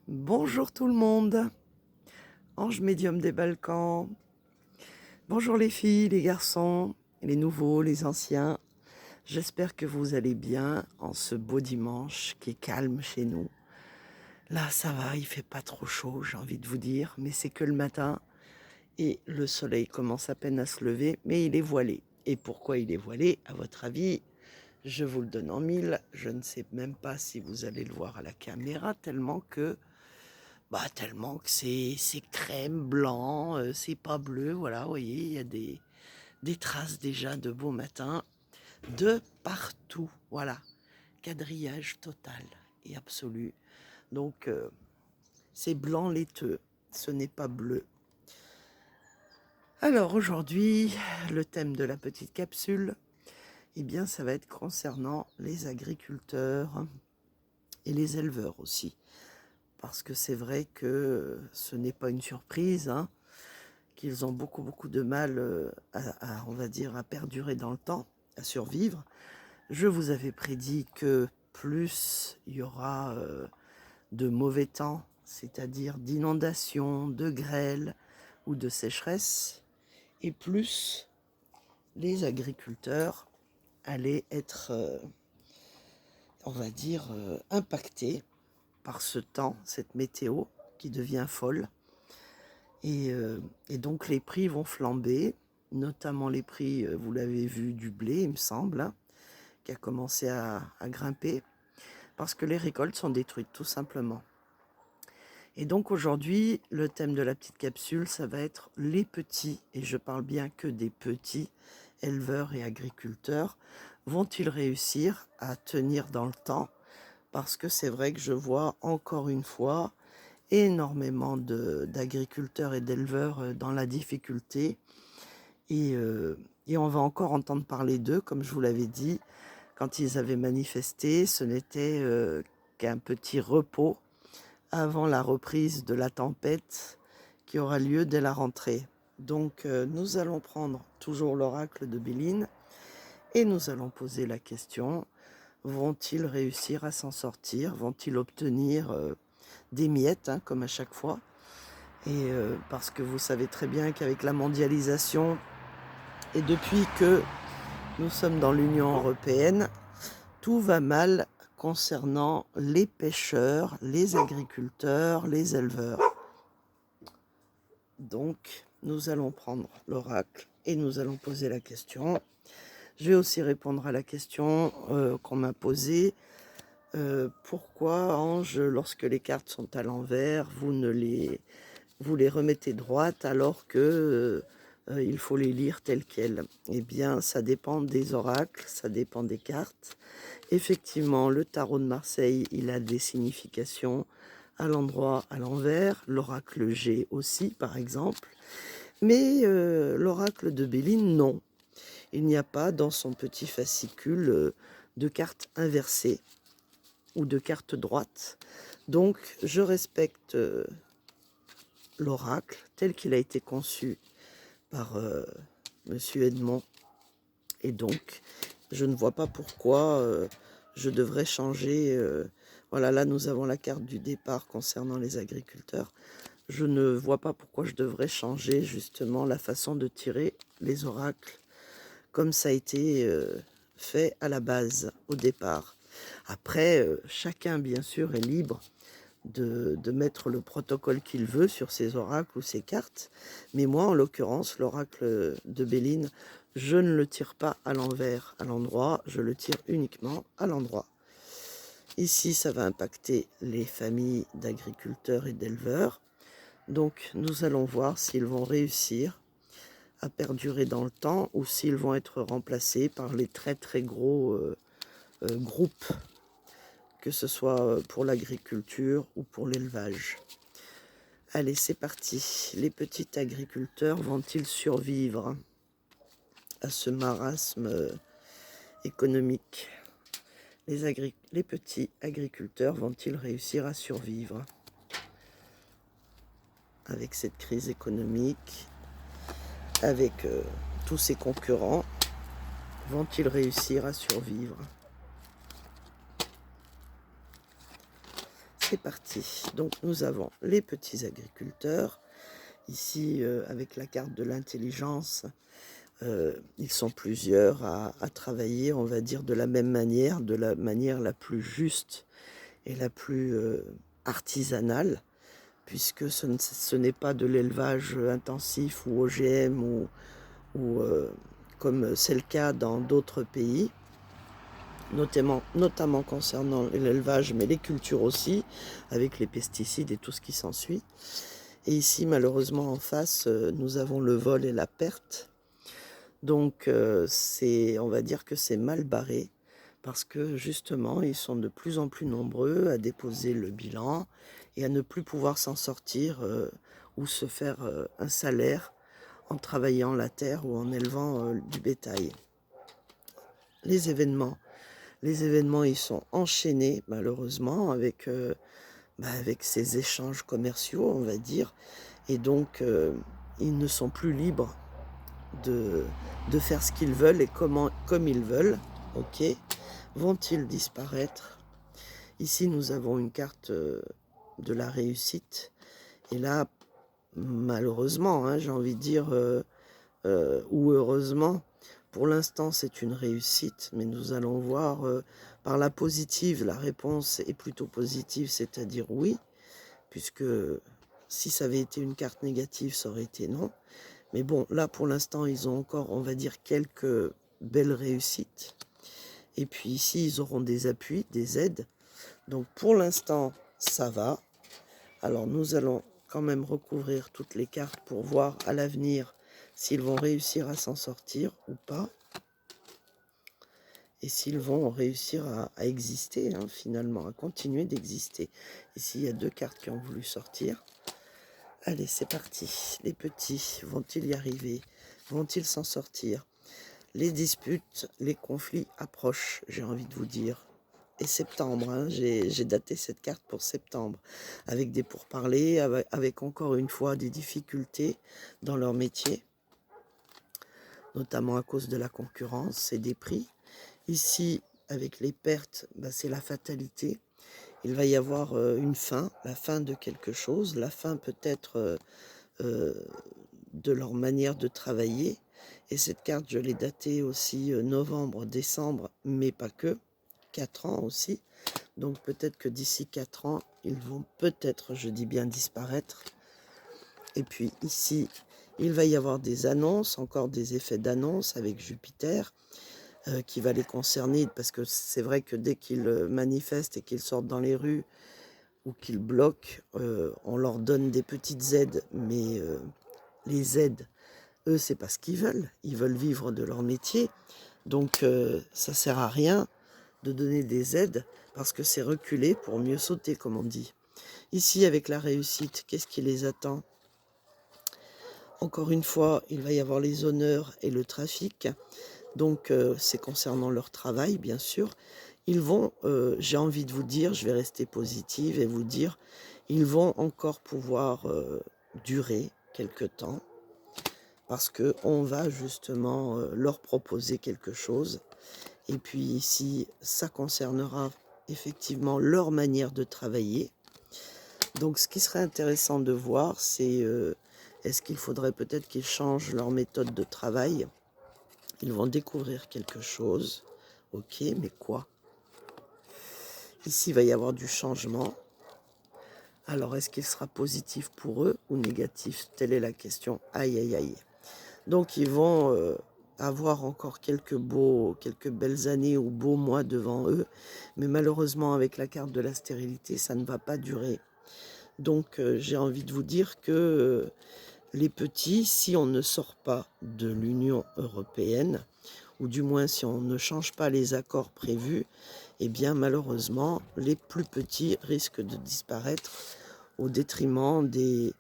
Bonjour tout le monde, ange médium des Balkans. Bonjour les filles, les garçons, les nouveaux, les anciens. J'espère que vous allez bien en ce beau dimanche qui est calme chez nous. Là ça va, il fait pas trop chaud, j'ai envie de vous dire, mais c'est que le matin et le soleil commence à peine à se lever, mais il est voilé. Et pourquoi il est voilé, à votre avis? Je vous le donne en mille, je ne sais même pas si vous allez le voir à la caméra, tellement que c'est crème, blanc, c'est pas bleu, voilà, vous voyez, il y a des traces déjà de beau matin de partout, voilà, quadrillage total et absolu. Donc, c'est blanc laiteux, ce n'est pas bleu. Alors aujourd'hui, le thème de la petite capsule, eh bien, ça va être concernant les agriculteurs et les éleveurs aussi. Parce que c'est vrai que ce n'est pas une surprise, hein, qu'ils ont beaucoup de mal on va dire, à perdurer dans le temps, à survivre. Je vous avais prédit que plus il y aura de mauvais temps, c'est-à-dire d'inondations, de grêle ou de sécheresse, et plus les agriculteurs allaient être, on va dire, impactés par ce temps, cette météo qui devient folle. Et donc les prix vont flamber, notamment les prix, vous l'avez vu, du blé, il me semble, hein, qui a commencé à grimper, parce que les récoltes sont détruites, tout simplement. Et donc aujourd'hui, le thème de la petite capsule, ça va être les petits, et je parle bien que des petits éleveurs et agriculteurs, vont-ils réussir à tenir dans le temps? Parce que c'est vrai que je vois encore une fois énormément d'agriculteurs et d'éleveurs dans la difficulté. Et on va encore entendre parler d'eux, comme je vous l'avais dit, quand ils avaient manifesté, ce n'était qu'un petit repos avant la reprise de la tempête qui aura lieu dès la rentrée. Donc nous allons prendre toujours l'oracle de Béline et nous allons poser la question, vont-ils réussir à s'en sortir? Vont-ils obtenir des miettes, hein, comme à chaque fois? Et parce que vous savez très bien qu'avec la mondialisation, et depuis que nous sommes dans l'Union européenne, tout va mal concernant les pêcheurs, les agriculteurs, les éleveurs. Donc, nous allons prendre l'oracle et nous allons poser la question. Je vais aussi répondre à la question qu'on m'a posée. Pourquoi, Ange, lorsque les cartes sont à l'envers, vous les remettez droites alors que il faut les lire telles quelles? Eh bien, ça dépend des oracles, ça dépend des cartes. Effectivement, le tarot de Marseille, il a des significations à l'endroit, à l'envers. L'oracle G aussi, par exemple. Mais l'oracle de Béline, non. Il n'y a pas dans son petit fascicule de cartes inversées ou de cartes droites. Donc, je respecte l'oracle tel qu'il a été conçu par Monsieur Edmond. Et donc, je ne vois pas pourquoi je devrais changer. Voilà, là, nous avons la carte du départ concernant les agriculteurs. Je ne vois pas pourquoi je devrais changer justement la façon de tirer les oracles comme ça a été fait à la base, au départ. Après, chacun, bien sûr, est libre de mettre le protocole qu'il veut sur ses oracles ou ses cartes. Mais moi, en l'occurrence, l'oracle de Béline, je ne le tire pas à l'envers, à l'endroit, je le tire uniquement à l'endroit. Ici, ça va impacter les familles d'agriculteurs et d'éleveurs. Donc, nous allons voir s'ils vont réussir à perdurer dans le temps ou s'ils vont être remplacés par les très gros groupes, que ce soit pour l'agriculture ou pour l'élevage. Allez, c'est parti. Les petits agriculteurs vont-ils survivre à ce marasme économique? Les petits agriculteurs vont-ils réussir à survivre avec cette crise économique, avec tous ces concurrents? Vont-ils réussir à survivre? c'est parti. Donc nous avons les petits agriculteurs. Ici, avec la carte de l'intelligence, ils sont plusieurs à travailler, on va dire, de la même manière, de la manière la plus juste et la plus artisanale, puisque ce n'est pas de l'élevage intensif ou OGM ou comme c'est le cas dans d'autres pays, notamment concernant l'élevage, mais les cultures aussi, avec les pesticides et tout ce qui s'ensuit. Et ici, malheureusement, en face, nous avons le vol et la perte. Donc, on va dire que c'est mal barré, parce que justement, ils sont de plus en plus nombreux à déposer le bilan et à ne plus pouvoir s'en sortir ou se faire un salaire en travaillant la terre ou en élevant du bétail. Les événements, ils sont enchaînés malheureusement avec ces échanges commerciaux, on va dire, et donc ils ne sont plus libres de, de faire ce qu'ils veulent et comme ils veulent. Ok, vont-ils disparaître? Ici, nous avons une carte de la réussite, et là, malheureusement, hein, j'ai envie de dire, ou heureusement, pour l'instant, c'est une réussite, mais nous allons voir par la positive, la réponse est plutôt positive, c'est-à-dire oui, puisque si ça avait été une carte négative, ça aurait été non. Mais bon, là, pour l'instant, ils ont encore, on va dire, quelques belles réussites. Et puis ici, ils auront des appuis, des aides. Donc pour l'instant, ça va. Alors nous allons quand même recouvrir toutes les cartes pour voir à l'avenir s'ils vont réussir à s'en sortir ou pas. Et s'ils vont réussir à exister, hein, finalement, à continuer d'exister. Ici, il y a 2 cartes qui ont voulu sortir. Allez, c'est parti. Les petits, vont-ils y arriver? Vont-ils s'en sortir? Les disputes, les conflits approchent, j'ai envie de vous dire. Et septembre, hein, j'ai daté cette carte pour septembre, avec des pourparlers, avec encore une fois des difficultés dans leur métier, notamment à cause de la concurrence et des prix. Ici, avec les pertes, c'est la fatalité. Il va y avoir une fin, la fin de quelque chose, la fin peut-être de leur manière de travailler. Et cette carte, je l'ai datée aussi novembre, décembre, mais pas que, 4 ans aussi. Donc peut-être que d'ici 4 ans, ils vont peut-être, je dis bien, disparaître. Et puis ici, il va y avoir des annonces, encore des effets d'annonce avec Jupiter qui va les concerner, parce que c'est vrai que dès qu'ils manifestent et qu'ils sortent dans les rues ou qu'ils bloquent, on leur donne des petites aides, mais les aides, eux, c'est pas ce qu'ils veulent. Ils veulent vivre de leur métier. Donc ça sert à rien de donner des aides, parce que c'est reculer pour mieux sauter, comme on dit. Ici, avec la réussite, qu'est-ce qui les attend? Encore une fois, il va y avoir les honneurs et le trafic. Donc, c'est concernant leur travail, bien sûr. Ils vont, j'ai envie de vous dire, je vais rester positive et vous dire, ils vont encore pouvoir durer quelque temps, parce qu'on va justement leur proposer quelque chose. Et puis ici, ça concernera effectivement leur manière de travailler. Donc ce qui serait intéressant de voir, c'est est-ce qu'il faudrait peut-être qu'ils changent leur méthode de travail? Ils vont découvrir quelque chose. Ok, mais quoi? Ici, il va y avoir du changement. Alors, est-ce qu'il sera positif pour eux ou négatif? Telle est la question. Aïe, aïe, aïe. Donc, ils vont avoir encore quelques belles années ou beaux mois devant eux. Mais malheureusement, avec la carte de la stérilité, ça ne va pas durer. Donc, j'ai envie de vous dire que les petits, si on ne sort pas de l'Union européenne, ou du moins si on ne change pas les accords prévus, eh bien malheureusement, les plus petits risquent de disparaître au détriment des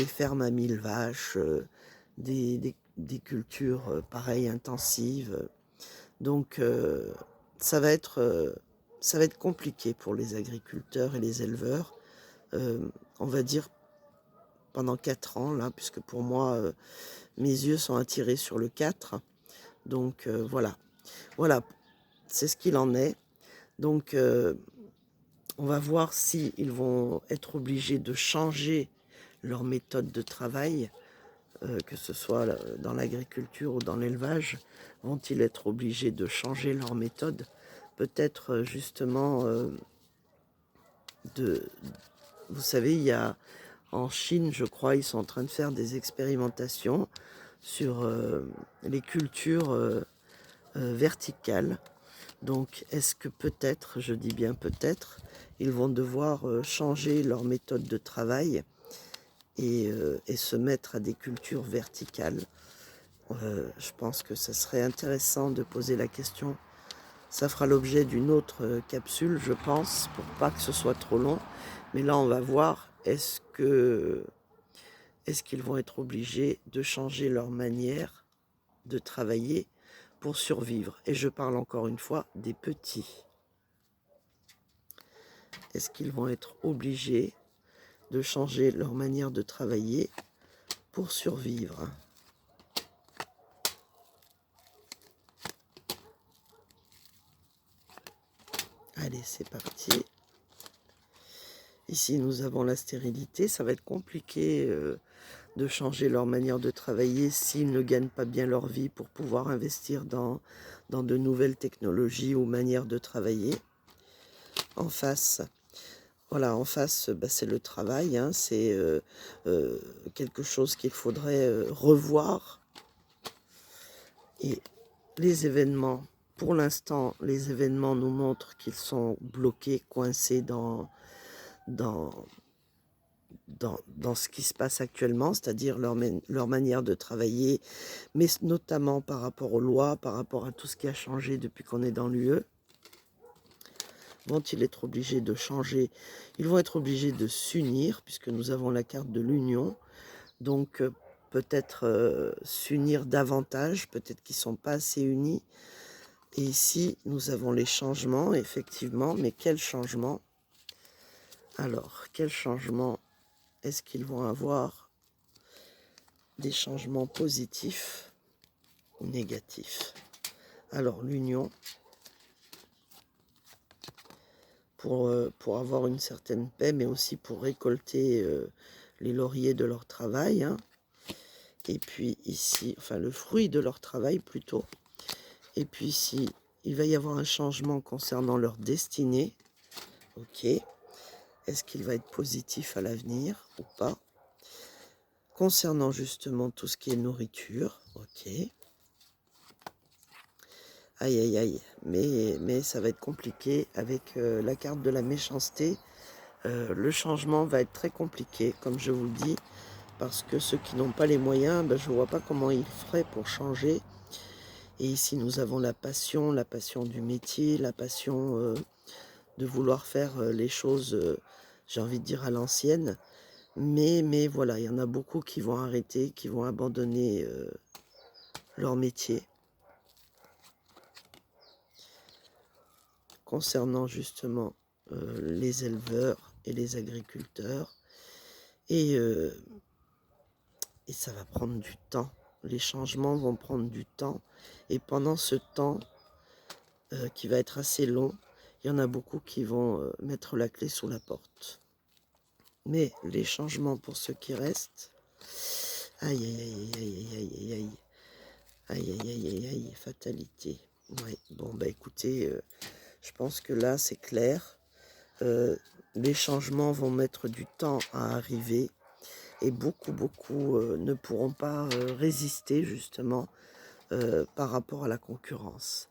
fermes à 1000 vaches, des cultures pareilles intensives. Donc ça va être compliqué pour les agriculteurs et les éleveurs, on va dire pendant 4 ans, là, puisque pour moi, mes yeux sont attirés sur le 4. Donc voilà, c'est ce qu'il en est. Donc On va voir si ils vont être obligés de changer leur méthode de travail, que ce soit dans l'agriculture ou dans l'élevage. Vont-ils être obligés de changer leur méthode? Peut-être justement de... Vous savez, il y a en Chine, je crois, ils sont en train de faire des expérimentations sur les cultures verticales. Donc, est-ce que peut-être, je dis bien peut-être, ils vont devoir changer leur méthode de travail et se mettre à des cultures verticales? Je pense que ça serait intéressant de poser la question. Ça fera l'objet d'une autre capsule, je pense, pour pas que ce soit trop long. Mais là, on va voir, est-ce qu'ils vont être obligés de changer leur manière de travailler pour survivre? Et je parle encore une fois des petits. Est-ce qu'ils vont être obligés de changer leur manière de travailler pour survivre? Allez, c'est parti. Ici, nous avons la stérilité. Ça va être compliqué de changer leur manière de travailler s'ils ne gagnent pas bien leur vie pour pouvoir investir dans de nouvelles technologies ou manières de travailler. En face, voilà, en face, c'est le travail. Hein, c'est quelque chose qu'il faudrait revoir. Et les événements, pour l'instant, les événements nous montrent qu'ils sont bloqués, coincés dans ce qui se passe actuellement, c'est-à-dire leur manière de travailler, mais notamment par rapport aux lois, par rapport à tout ce qui a changé depuis qu'on est dans l'UE. Vont-ils être obligés de changer? Ils vont être obligés de s'unir, puisque nous avons la carte de l'union. Donc peut-être s'unir davantage, peut-être qu'ils ne sont pas assez unis. Et ici, nous avons les changements, effectivement, mais quels changements? Alors, quels changements est-ce qu'ils vont avoir? Des changements positifs ou négatifs? Alors, l'union, pour avoir une certaine paix, mais aussi pour récolter les lauriers de leur travail. Hein. Et puis ici, enfin le fruit de leur travail plutôt. Et puis ici, il va y avoir un changement concernant leur destinée. Ok. Est-ce qu'il va être positif à l'avenir ou pas? Concernant justement tout ce qui est nourriture. Ok. Aïe, aïe, aïe. Mais ça va être compliqué avec la carte de la méchanceté. Le changement va être très compliqué, comme je vous le dis, parce que ceux qui n'ont pas les moyens, je ne vois pas comment ils feraient pour changer. Et ici, nous avons la passion du métier, la passion de vouloir faire les choses, j'ai envie de dire, à l'ancienne. Mais voilà, il y en a beaucoup qui vont arrêter, qui vont abandonner leur métier. Concernant justement les éleveurs et les agriculteurs. Et ça va prendre du temps. Les changements vont prendre du temps. Et pendant ce temps, qui va être assez long, il y en a beaucoup qui vont mettre la clé sous la porte. Mais les changements pour ceux qui restent, aïe, aïe, aïe, aïe, aïe, aïe, aïe, aïe, aïe, aïe, aïe, aïe, fatalité. Ouais, bon, écoutez, je pense que là, c'est clair. Les changements vont mettre du temps à arriver. Et beaucoup ne pourront pas résister justement par rapport à la concurrence.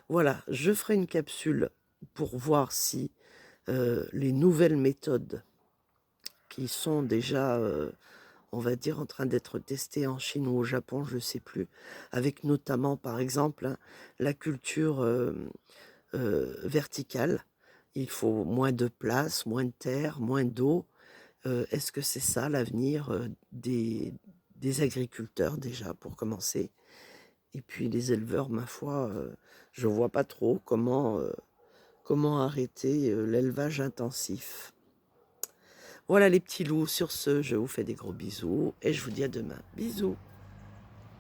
Voilà, je ferai une capsule pour voir si les nouvelles méthodes qui sont déjà, on va dire, en train d'être testées en Chine ou au Japon, je ne sais plus, avec notamment, par exemple, hein, la culture verticale. Il faut moins de place, moins de terre, moins d'eau. Est-ce que c'est ça l'avenir des agriculteurs déjà, pour commencer? Et puis les éleveurs, ma foi, je ne vois pas trop comment arrêter l'élevage intensif. Voilà les petits loups, sur ce, je vous fais des gros bisous et je vous dis à demain. Bisous!